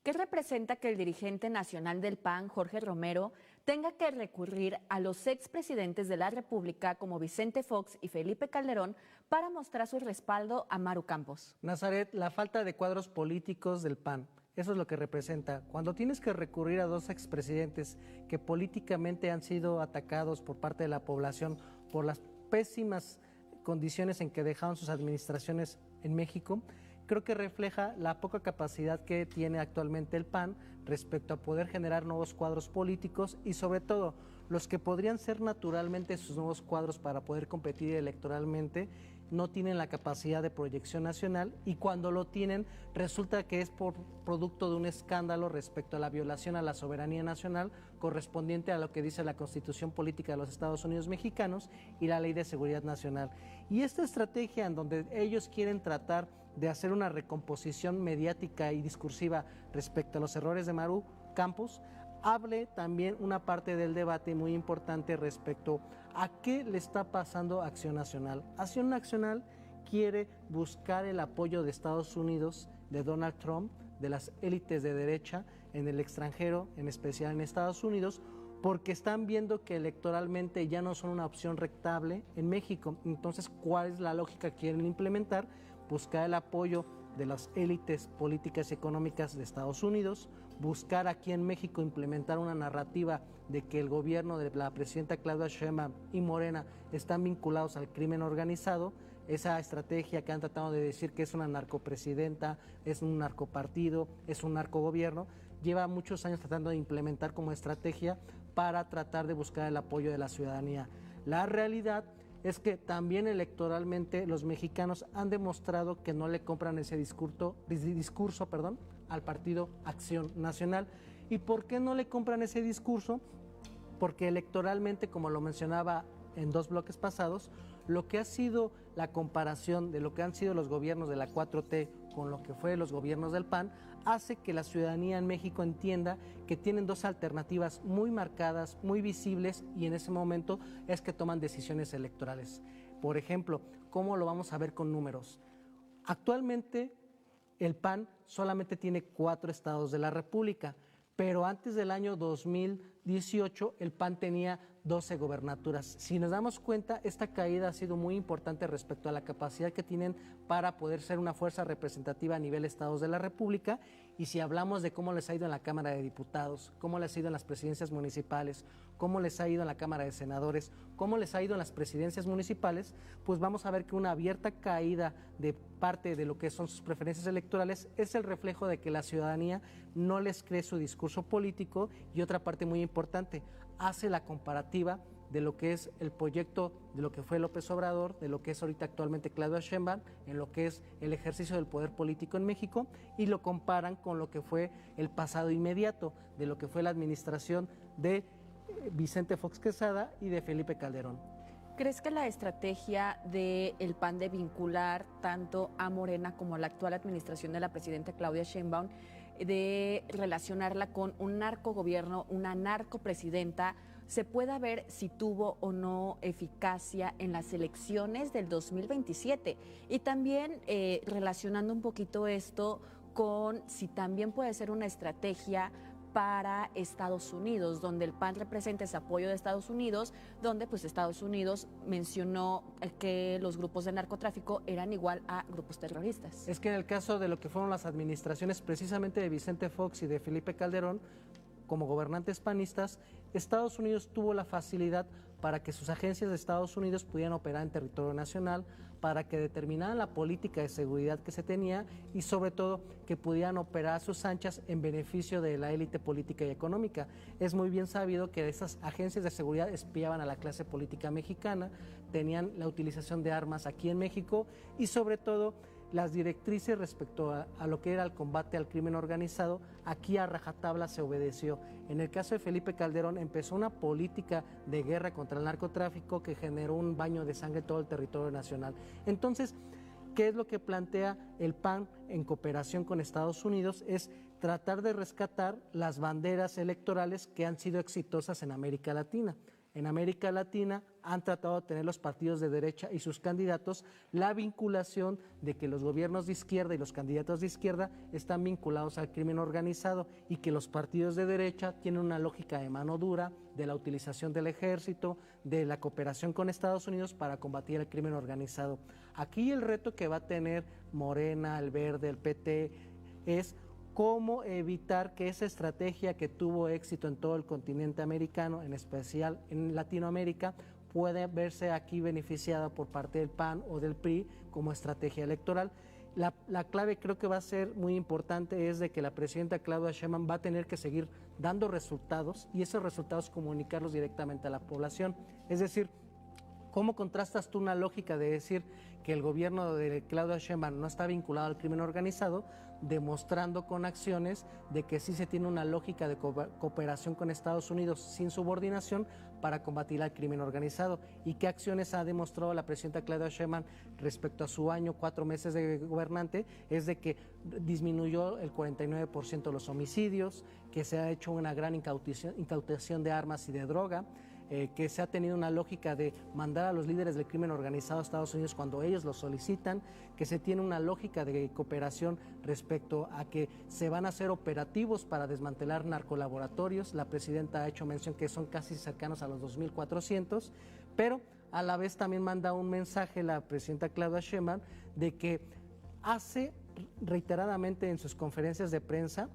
¿Qué representa que el dirigente nacional del PAN, Jorge Romero, tenga que recurrir a los expresidentes de la República como Vicente Fox y Felipe Calderón para mostrar su respaldo a Maru Campos? Nazaret, la falta de cuadros políticos del PAN, eso es lo que representa. Cuando tienes que recurrir a 2 expresidentes que políticamente han sido atacados por parte de la población por las pésimas condiciones en que dejaron sus administraciones en México, creo que refleja la poca capacidad que tiene actualmente el PAN respecto a poder generar nuevos cuadros políticos y sobre todo los que podrían ser naturalmente sus nuevos cuadros para poder competir electoralmente, no tienen la capacidad de proyección nacional y cuando lo tienen resulta que es por producto de un escándalo respecto a la violación a la soberanía nacional correspondiente a lo que dice la Constitución Política de los Estados Unidos Mexicanos y la Ley de Seguridad Nacional. Y esta estrategia en donde ellos quieren tratar de hacer una recomposición mediática y discursiva respecto a los errores de Maru Campos, hable también una parte del debate muy importante respecto a qué le está pasando a Acción Nacional. Acción Nacional quiere buscar el apoyo de Estados Unidos, de Donald Trump, de las élites de derecha en el extranjero, en especial en Estados Unidos, porque están viendo que electoralmente ya no son una opción rectable en México. Entonces, ¿cuál es la lógica que quieren implementar? Buscar el apoyo de las élites políticas y económicas de Estados Unidos, buscar aquí en México implementar una narrativa de que el gobierno de la presidenta Claudia Sheinbaum y Morena están vinculados al crimen organizado, esa estrategia que han tratado de decir que es una narcopresidenta, es un narcopartido, es un narcogobierno, lleva muchos años tratando de implementar como estrategia para tratar de buscar el apoyo de la ciudadanía. La realidad es que también electoralmente los mexicanos han demostrado que no le compran ese discurso al partido Acción Nacional. ¿Y por qué no le compran ese discurso? Porque electoralmente, como lo mencionaba en 2 bloques pasados, lo que ha sido la comparación de lo que han sido los gobiernos de la 4T con lo que fue los gobiernos del PAN, hace que la ciudadanía en México entienda que tienen 2 alternativas muy marcadas, muy visibles, y en ese momento es que toman decisiones electorales. Por ejemplo, ¿cómo lo vamos a ver con números? Actualmente el PAN solamente tiene 4 estados de la República, pero antes del año 2018 el PAN tenía 12 gobernaturas. Si nos damos cuenta, esta caída ha sido muy importante respecto a la capacidad que tienen para poder ser una fuerza representativa a nivel estados de la República. Y si hablamos de cómo les ha ido en la Cámara de Diputados, cómo les ha ido en las presidencias municipales, cómo les ha ido en la Cámara de Senadores, cómo les ha ido en las presidencias municipales, pues vamos a ver que una abierta caída de parte de lo que son sus preferencias electorales es el reflejo de que la ciudadanía no les cree su discurso político. Y otra parte muy importante, hace la comparativa de lo que es el proyecto de lo que fue López Obrador, de lo que es ahorita actualmente Claudia Sheinbaum, en lo que es el ejercicio del poder político en México, y lo comparan con lo que fue el pasado inmediato, de lo que fue la administración de Vicente Fox Quesada y de Felipe Calderón. ¿Crees que la estrategia del PAN de vincular tanto a Morena como a la actual administración de la presidenta Claudia Sheinbaum, de relacionarla con un narcogobierno, una narcopresidenta, se pueda ver si tuvo o no eficacia en las elecciones del 2027? Y también relacionando un poquito esto con si también puede ser una estrategia para Estados Unidos, donde el PAN representa ese apoyo de Estados Unidos, donde pues Estados Unidos mencionó que los grupos de narcotráfico eran igual a grupos terroristas. Es que en el caso de lo que fueron las administraciones precisamente de Vicente Fox y de Felipe Calderón, como gobernantes panistas, Estados Unidos tuvo la facilidad para que sus agencias de Estados Unidos pudieran operar en territorio nacional, para que determinaran la política de seguridad que se tenía y sobre todo que pudieran operar a sus anchas en beneficio de la élite política y económica. Es muy bien sabido que esas agencias de seguridad espiaban a la clase política mexicana, tenían la utilización de armas aquí en México y sobre todo las directrices respecto a lo que era el combate al crimen organizado, aquí a rajatabla se obedeció. En el caso de Felipe Calderón empezó una política de guerra contra el narcotráfico que generó un baño de sangre en todo el territorio nacional. Entonces, ¿qué es lo que plantea el PAN en cooperación con Estados Unidos? Es tratar de rescatar las banderas electorales que han sido exitosas en América Latina. En América Latina han tratado de tener los partidos de derecha y sus candidatos la vinculación de que los gobiernos de izquierda y los candidatos de izquierda están vinculados al crimen organizado y que los partidos de derecha tienen una lógica de mano dura, de la utilización del ejército, de la cooperación con Estados Unidos para combatir el crimen organizado. Aquí el reto que va a tener Morena, el Verde, el PT es cómo evitar que esa estrategia que tuvo éxito en todo el continente americano, en especial en Latinoamérica, puede verse aquí beneficiada por parte del PAN o del PRI como estrategia electoral. La clave creo que va a ser muy importante es de que la presidenta Claudia Sheinbaum va a tener que seguir dando resultados y esos resultados comunicarlos directamente a la población. Es decir, ¿Cómo contrastas tú una lógica de decir que el gobierno de Claudia Sheinbaum no está vinculado al crimen organizado, demostrando con acciones de que sí se tiene una lógica de cooperación con Estados Unidos sin subordinación para combatir al crimen organizado? ¿Y qué acciones ha demostrado la presidenta Claudia Sheinbaum respecto a su año, 4 meses de gobernante? Es de que disminuyó el 49% de los homicidios, que se ha hecho una gran incautación de armas y de droga, que se ha tenido una lógica de mandar a los líderes del crimen organizado a Estados Unidos cuando ellos lo solicitan, que se tiene una lógica de cooperación respecto a que se van a hacer operativos para desmantelar narcolaboratorios. La presidenta ha hecho mención que son casi cercanos a los 2.400, pero a la vez también manda un mensaje la presidenta Claudia Sheinbaum de que hace reiteradamente en sus conferencias de prensa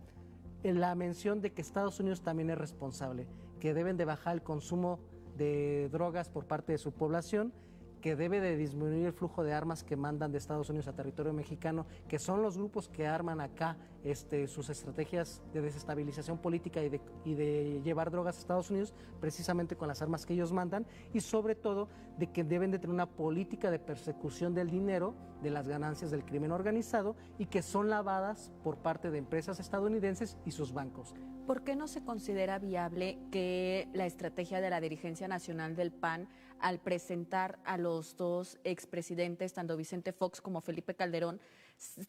la mención de que Estados Unidos también es responsable, que deben de bajar el consumo de drogas por parte de su población, que debe de disminuir el flujo de armas que mandan de Estados Unidos a territorio mexicano, que son los grupos que arman acá sus estrategias de desestabilización política y de llevar drogas a Estados Unidos, precisamente con las armas que ellos mandan, y sobre todo de que deben de tener una política de persecución del dinero, de las ganancias del crimen organizado, y que son lavadas por parte de empresas estadounidenses y sus bancos. ¿Por qué no se considera viable que la estrategia de la dirigencia nacional del PAN, al presentar a los dos expresidentes, tanto Vicente Fox como Felipe Calderón,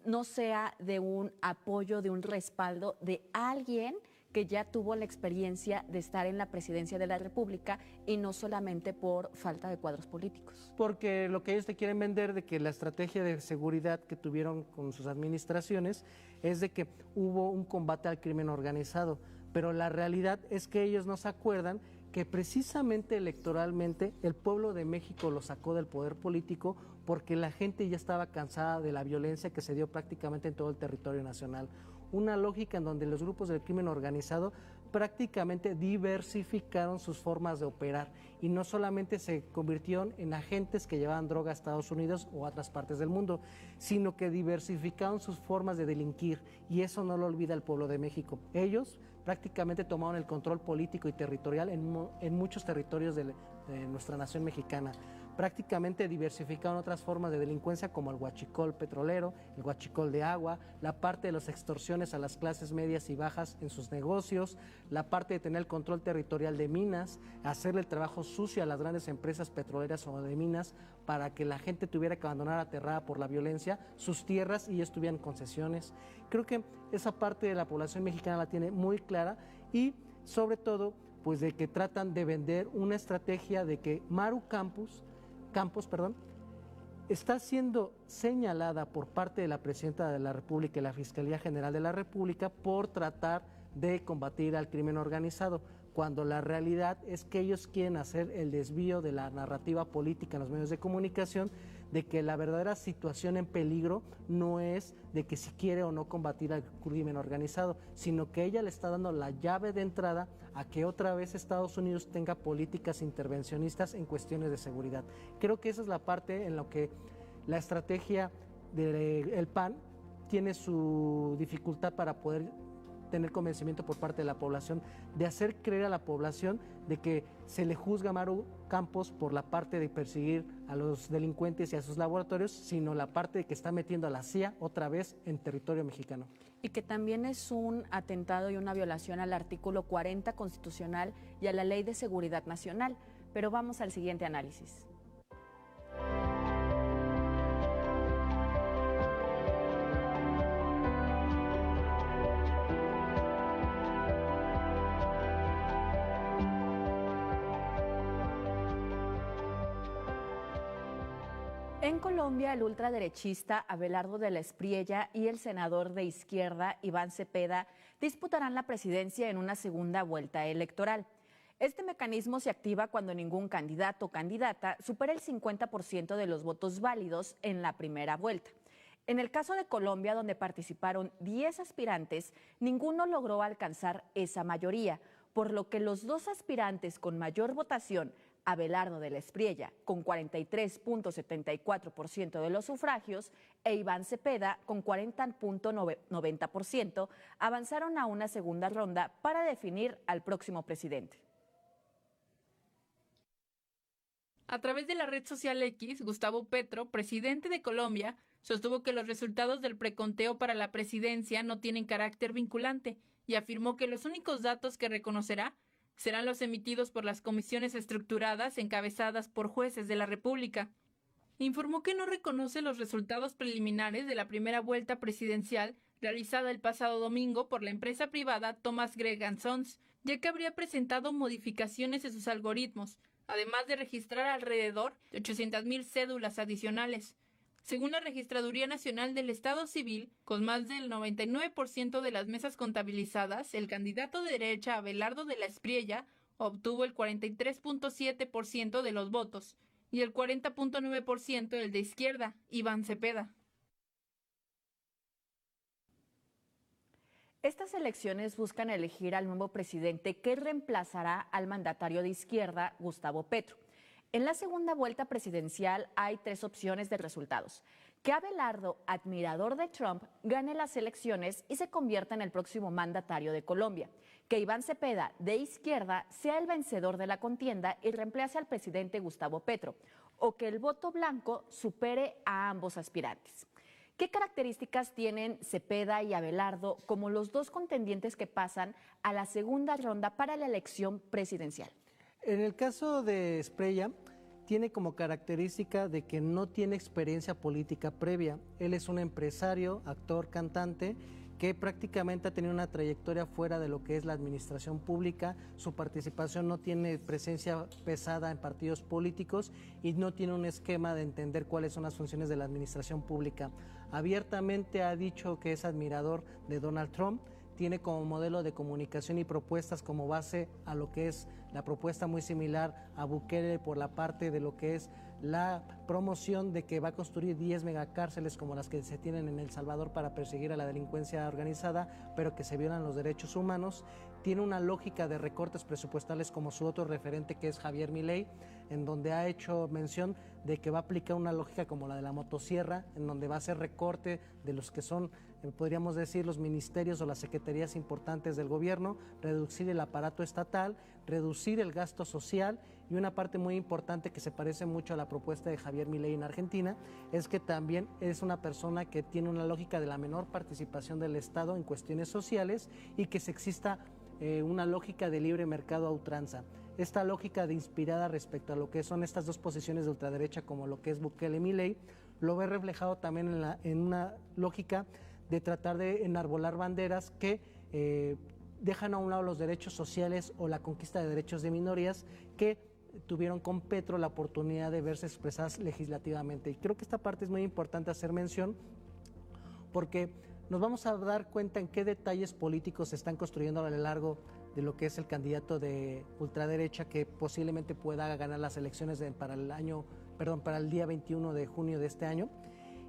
no sea de un apoyo, de un respaldo de alguien que ya tuvo la experiencia de estar en la presidencia de la República y no solamente por falta de cuadros políticos? Porque lo que ellos te quieren vender de que la estrategia de seguridad que tuvieron con sus administraciones es de que hubo un combate al crimen organizado, pero la realidad es que ellos no se acuerdan que precisamente electoralmente el pueblo de México lo sacó del poder político porque la gente ya estaba cansada de la violencia que se dio prácticamente en todo el territorio nacional. Una lógica en donde los grupos del crimen organizado prácticamente diversificaron sus formas de operar y no solamente se convirtieron en agentes que llevaban droga a Estados Unidos o a otras partes del mundo, sino que diversificaron sus formas de delinquir, y eso no lo olvida el pueblo de México. Ellos prácticamente tomaron el control político y territorial en muchos territorios de nuestra nación mexicana. Prácticamente diversificaron otras formas de delincuencia como el huachicol petrolero, el huachicol de agua, la parte de las extorsiones a las clases medias y bajas en sus negocios, la parte de tener el control territorial de minas, hacerle el trabajo sucio a las grandes empresas petroleras o de minas para que la gente tuviera que abandonar aterrada por la violencia sus tierras y ellos tuvieran concesiones. Creo que esa parte de la población mexicana la tiene muy clara, y sobre todo pues de que tratan de vender una estrategia de que Maru Campos, está siendo señalada por parte de la Presidenta de la República y la Fiscalía General de la República por tratar de combatir al crimen organizado, cuando la realidad es que ellos quieren hacer el desvío de la narrativa política en los medios de comunicación, de que la verdadera situación en peligro no es de que si quiere o no combatir al crimen organizado, sino que ella le está dando la llave de entrada a que otra vez Estados Unidos tenga políticas intervencionistas en cuestiones de seguridad. Creo que esa es la parte en la que la estrategia del PAN tiene su dificultad para poder tener convencimiento por parte de la población, de hacer creer a la población de que se le juzga a Maru Campos por la parte de perseguir a los delincuentes y a sus laboratorios, sino la parte de que está metiendo a la CIA otra vez en territorio mexicano. Y que también es un atentado y una violación al artículo 40 constitucional y a la Ley de Seguridad Nacional. Pero vamos al siguiente análisis. En Colombia, el ultraderechista Abelardo de la Espriella y el senador de izquierda Iván Cepeda disputarán la presidencia en una segunda vuelta electoral. Este mecanismo se activa cuando ningún candidato o candidata supera el 50% de los votos válidos en la primera vuelta. En el caso de Colombia, donde participaron 10 aspirantes, ninguno logró alcanzar esa mayoría, por lo que los dos aspirantes con mayor votación, Abelardo de la Espriella, con 43.74% de los sufragios, e Iván Cepeda, con 40.90%, avanzaron a una segunda ronda para definir al próximo presidente. A través de la red social X, Gustavo Petro, presidente de Colombia, sostuvo que los resultados del preconteo para la presidencia no tienen carácter vinculante y afirmó que los únicos datos que reconocerá serán los emitidos por las comisiones estructuradas encabezadas por jueces de la República. Informó que no reconoce los resultados preliminares de la primera vuelta presidencial realizada el pasado domingo por la empresa privada Thomas Gregg & Sons, ya que habría presentado modificaciones en sus algoritmos, además de registrar alrededor de 800,000 cédulas adicionales. Según la Registraduría Nacional del Estado Civil, con más del 99% de las mesas contabilizadas, el candidato de derecha Abelardo de la Espriella obtuvo el 43.7% de los votos y el 40.9% el de izquierda, Iván Cepeda. Estas elecciones buscan elegir al nuevo presidente que reemplazará al mandatario de izquierda, Gustavo Petro. En la segunda vuelta presidencial hay 3 opciones de resultados: que Abelardo, admirador de Trump, gane las elecciones y se convierta en el próximo mandatario de Colombia; que Iván Cepeda, de izquierda, sea el vencedor de la contienda y reemplace al presidente Gustavo Petro; o que el voto blanco supere a ambos aspirantes. ¿Qué características tienen Cepeda y Abelardo como los 2 contendientes que pasan a la segunda ronda para la elección presidencial? En el caso de Espriella, tiene como característica de que no tiene experiencia política previa. Él es un empresario, actor, cantante, que prácticamente ha tenido una trayectoria fuera de lo que es la administración pública. Su participación no tiene presencia pesada en partidos políticos y no tiene un esquema de entender cuáles son las funciones de la administración pública. Abiertamente ha dicho que es admirador de Donald Trump, tiene como modelo de comunicación y propuestas como base a lo que es la propuesta muy similar a Bukele por la parte de lo que es la promoción de que va a construir 10 megacárceles como las que se tienen en El Salvador para perseguir a la delincuencia organizada, pero que se violan los derechos humanos. Tiene una lógica de recortes presupuestales como su otro referente, que es Javier Milei, en donde ha hecho mención de que va a aplicar una lógica como la de la motosierra, en donde va a hacer recorte de los que son, podríamos decir, los ministerios o las secretarías importantes del gobierno, reducir el aparato estatal, reducir el gasto social, y una parte muy importante que se parece mucho a la propuesta de Javier Milei en Argentina es que también es una persona que tiene una lógica de la menor participación del Estado en cuestiones sociales y que se exista una lógica de libre mercado a ultranza. Esta lógica de inspirada respecto a lo que son estas 2 posiciones de ultraderecha como lo que es Bukele y Milei, lo ve reflejado también en una lógica de tratar de enarbolar banderas que dejan a un lado los derechos sociales o la conquista de derechos de minorías que tuvieron con Petro la oportunidad de verse expresadas legislativamente. Y creo que esta parte es muy importante hacer mención porque nos vamos a dar cuenta en qué detalles políticos se están construyendo a lo largo de lo que es el candidato de ultraderecha que posiblemente pueda ganar las elecciones para el día 21 de junio de este año.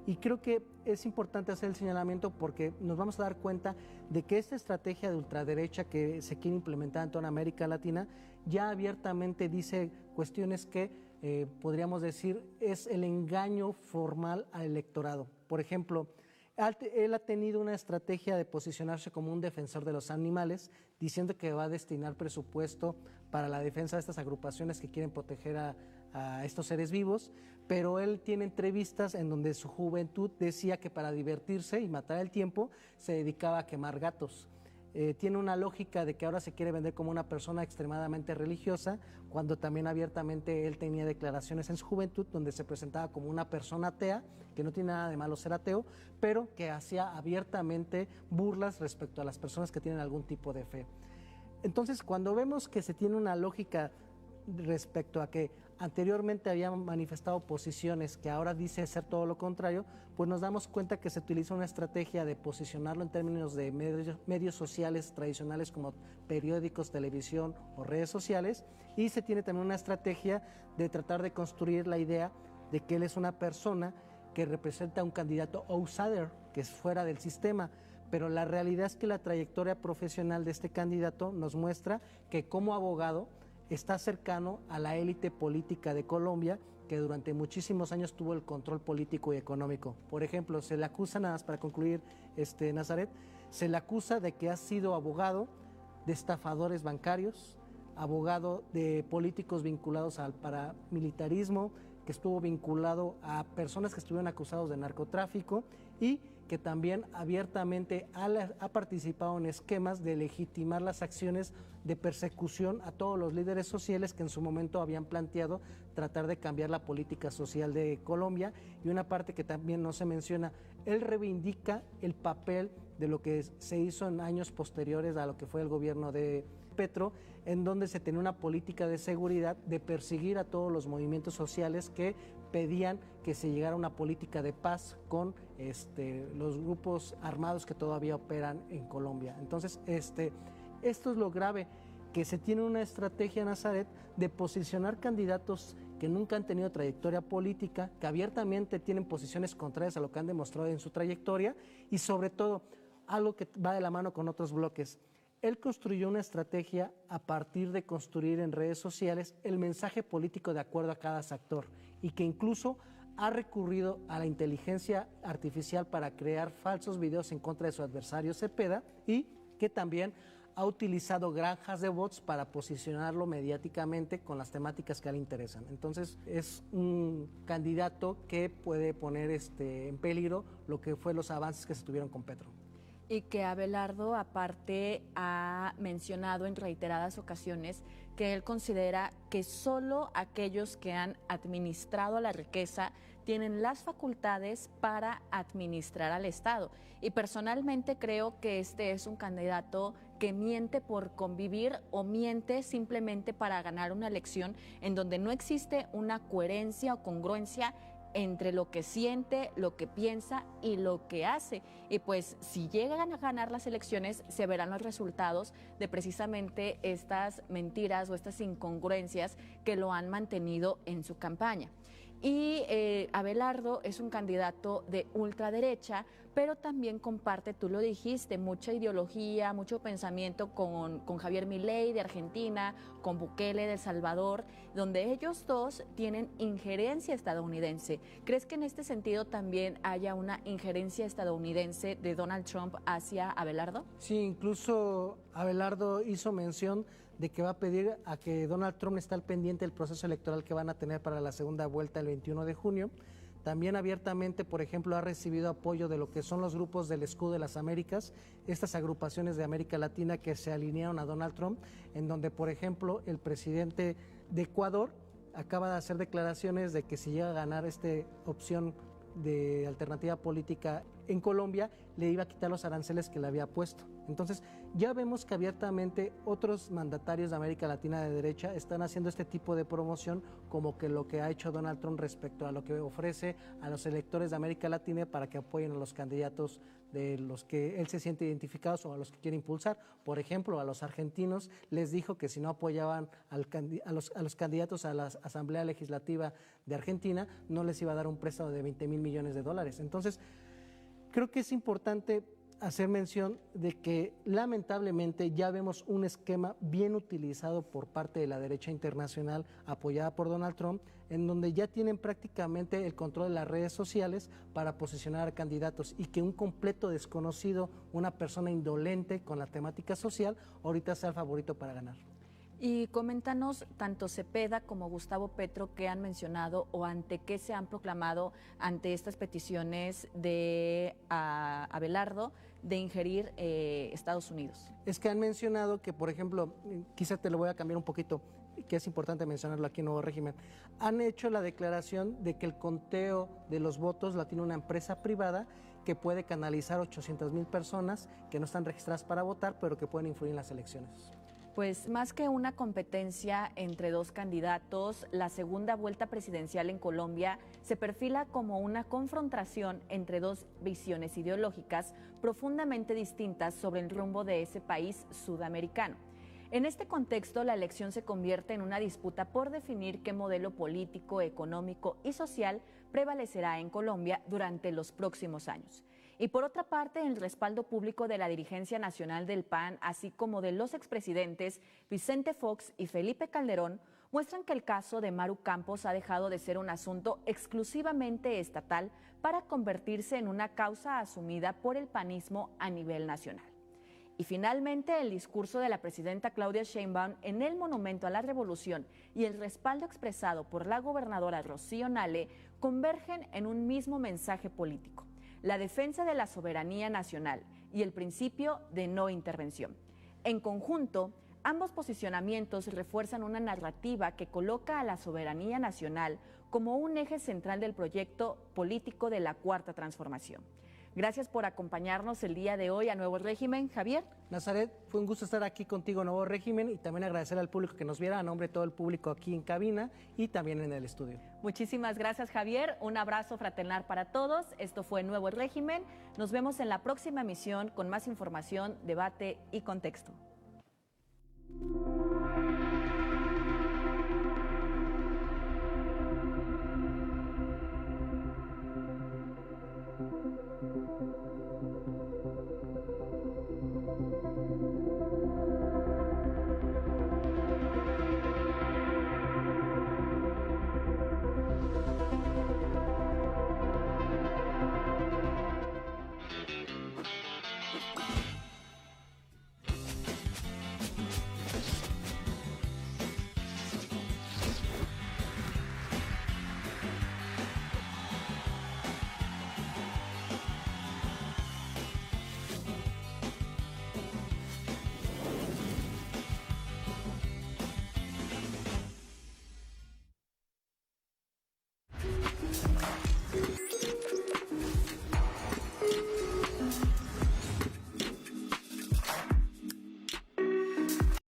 Y creo que es importante hacer el señalamiento porque nos vamos a dar cuenta de que esta estrategia de ultraderecha que se quiere implementar en toda América Latina ya abiertamente dice cuestiones que podríamos decir es el engaño formal al electorado. Por ejemplo, él ha tenido una estrategia de posicionarse como un defensor de los animales, diciendo que va a destinar presupuesto para la defensa de estas agrupaciones que quieren proteger a estos seres vivos, pero él tiene entrevistas en donde su juventud decía que para divertirse y matar el tiempo se dedicaba a quemar gatos. Tiene una lógica de que ahora se quiere vender como una persona extremadamente religiosa, cuando también abiertamente él tenía declaraciones en su juventud donde se presentaba como una persona atea, que no tiene nada de malo ser ateo, pero que hacía abiertamente burlas respecto a las personas que tienen algún tipo de fe. Entonces, cuando vemos que se tiene una lógica respecto a que anteriormente había manifestado posiciones que ahora dice ser todo lo contrario, pues nos damos cuenta que se utiliza una estrategia de posicionarlo en términos de medios sociales tradicionales como periódicos, televisión o redes sociales, y se tiene también una estrategia de tratar de construir la idea de que él es una persona que representa a un candidato outsider, que es fuera del sistema. Pero la realidad es que la trayectoria profesional de este candidato nos muestra que como abogado está cercano a la élite política de Colombia, que durante muchísimos años tuvo el control político y económico. Por ejemplo, se le acusa, nada más para concluir, Nazaret, se le acusa de que ha sido abogado de estafadores bancarios, abogado de políticos vinculados al paramilitarismo, que estuvo vinculado a personas que estuvieron acusados de narcotráfico y que también abiertamente ha participado en esquemas de legitimar las acciones de persecución a todos los líderes sociales que en su momento habían planteado tratar de cambiar la política social de Colombia. Y una parte que también no se menciona, él reivindica el papel de lo que se hizo en años posteriores a lo que fue el gobierno de Petro, en donde se tenía una política de seguridad de perseguir a todos los movimientos sociales que pedían que se llegara a una política de paz con los grupos armados que todavía operan en Colombia. Entonces, esto es lo grave, que se tiene una estrategia, Nazaret, de posicionar candidatos que nunca han tenido trayectoria política, que abiertamente tienen posiciones contrarias a lo que han demostrado en su trayectoria y sobre todo, algo que va de la mano con otros bloques. Él construyó una estrategia a partir de construir en redes sociales el mensaje político de acuerdo a cada sector y que incluso ha recurrido a la inteligencia artificial para crear falsos videos en contra de su adversario Cepeda y que también ha utilizado granjas de bots para posicionarlo mediáticamente con las temáticas que a él le interesan. Entonces es un candidato que puede poner en peligro lo que fue los avances que se tuvieron con Petro. Y que Abelardo aparte ha mencionado en reiteradas ocasiones que él considera que solo aquellos que han administrado la riqueza tienen las facultades para administrar al Estado. Y personalmente creo que este es un candidato que miente por convivir o miente simplemente para ganar una elección en donde no existe una coherencia o congruencia entre lo que siente, lo que piensa y lo que hace. Y pues si llegan a ganar las elecciones, se verán los resultados de precisamente estas mentiras o estas incongruencias que lo han mantenido en su campaña. Y Abelardo es un candidato de ultraderecha, pero también comparte, tú lo dijiste, mucha ideología, mucho pensamiento con Javier Milei de Argentina, con Bukele de El Salvador, donde ellos dos tienen injerencia estadounidense. ¿Crees que en este sentido también haya una injerencia estadounidense de Donald Trump hacia Abelardo? Sí, incluso Abelardo hizo mención de que va a pedir a que Donald Trump esté al pendiente del proceso electoral que van a tener para la segunda vuelta el 21 de junio. También abiertamente, por ejemplo, ha recibido apoyo de lo que son los grupos del Escudo de las Américas, estas agrupaciones de América Latina que se alinearon a Donald Trump, en donde, por ejemplo, el presidente de Ecuador acaba de hacer declaraciones de que si llega a ganar esta opción de alternativa política en Colombia, le iba a quitar los aranceles que le había puesto. Entonces, ya vemos que abiertamente otros mandatarios de América Latina de derecha están haciendo este tipo de promoción, como que lo que ha hecho Donald Trump respecto a lo que ofrece a los electores de América Latina para que apoyen a los candidatos de los que él se siente identificado o a los que quiere impulsar. Por ejemplo, a los argentinos les dijo que si no apoyaban a los candidatos a la Asamblea Legislativa de Argentina, no les iba a dar un préstamo de $20,000 millones. Entonces, creo que es importante hacer mención de que lamentablemente ya vemos un esquema bien utilizado por parte de la derecha internacional apoyada por Donald Trump, en donde ya tienen prácticamente el control de las redes sociales para posicionar a candidatos y que un completo desconocido, una persona indolente con la temática social, ahorita sea el favorito para ganar. Y coméntanos tanto Cepeda como Gustavo Petro qué han mencionado o ante qué se han proclamado ante estas peticiones de Abelardo de ingerir Estados Unidos. Es que han mencionado que, por ejemplo, quizá te lo voy a cambiar un poquito, que es importante mencionarlo aquí en Nuevo Régimen, han hecho la declaración de que el conteo de los votos la tiene una empresa privada que puede canalizar 800,000 personas que no están registradas para votar, pero que pueden influir en las elecciones. Pues más que una competencia entre dos candidatos, la segunda vuelta presidencial en Colombia se perfila como una confrontación entre dos visiones ideológicas profundamente distintas sobre el rumbo de ese país sudamericano. En este contexto, la elección se convierte en una disputa por definir qué modelo político, económico y social prevalecerá en Colombia durante los próximos años. Y por otra parte, el respaldo público de la dirigencia nacional del PAN, así como de los expresidentes Vicente Fox y Felipe Calderón, muestran que el caso de Maru Campos ha dejado de ser un asunto exclusivamente estatal para convertirse en una causa asumida por el panismo a nivel nacional. Y finalmente, el discurso de la presidenta Claudia Sheinbaum en el Monumento a la Revolución y el respaldo expresado por la gobernadora Rocío Nale convergen en un mismo mensaje político: la defensa de la soberanía nacional y el principio de no intervención. En conjunto, ambos posicionamientos refuerzan una narrativa que coloca a la soberanía nacional como un eje central del proyecto político de la Cuarta Transformación. Gracias por acompañarnos el día de hoy a Nuevo Régimen. Javier. Nazaret, fue un gusto estar aquí contigo, Nuevo Régimen, y también agradecer al público que nos viera, a nombre de todo el público aquí en cabina y también en el estudio. Muchísimas gracias, Javier. Un abrazo fraternal para todos. Esto fue Nuevo Régimen. Nos vemos en la próxima emisión con más información, debate y contexto.